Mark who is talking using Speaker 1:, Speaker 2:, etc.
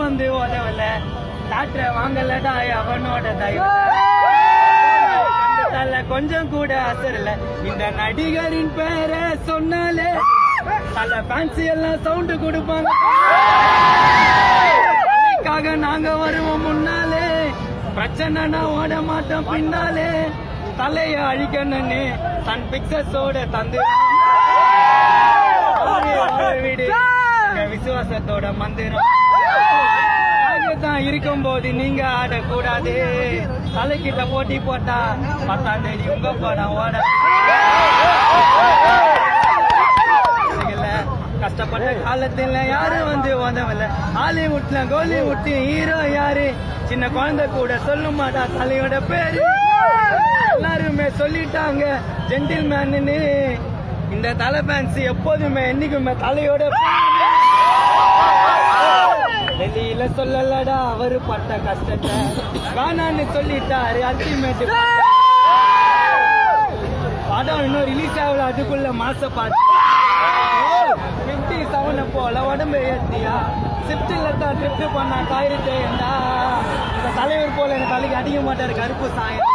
Speaker 1: வந்து உதவல டாக்டரை வாங்கலடா அவனோட தயவு கொஞ்சம் கூட அசரல இந்த நடிகரின் பேரை சொன்னாலே பல ஃபேன்சி எல்லாம் சவுண்ட் கொடுப்பாங்க நாங்க வருவோம் முன்னாலே பிரச்சனைனா ஓட மாட்டோம் பின்னாலே தலைய அழிக்கணும்னு சன் பிக்சர்ஸோட தந்து வீடு விசுவாசத்தோட மந்திரம் தான் இருக்கும் போது நீங்க ஆடக்கூடாது தலைக்கிட்ட போட்டி போட்டா 10ஆம் தேதி உங்க படம் ஓட கஷ்டப்பட்ட காலத்துல யாரும் வந்து உதவல ஹாலிவுட்ல கோலிவுட் ஹீரோ யாரு சின்ன குழந்தை கூட சொல்ல மாட்டா தலையோட பேரு எல்லாருமே சொல்லிட்டாங்க ஜென்டில்மேன்னு இந்த தலை ஃபேன்ஸ் எப்போதுமே என்னைக்குமே தலையோட வெளியில சொல்லலடா அவரு பட்ட கஷ்டத்தை காணான்னு சொல்லிட்டாரு அல்டிமேட் படம் இன்னும் ரிலீஸ் ஆகல அதுக்குள்ள மாச பார்த்து 57 போல உடம்பு ஏத்தியா சிப்டில் தான் ட்ரிப் பண்ணா காயிரத்தே இருந்தா இந்த தலைவர் போல எனக்கு தலைக்கு அடிக்க மாட்டாரு கருப்பு சாயம்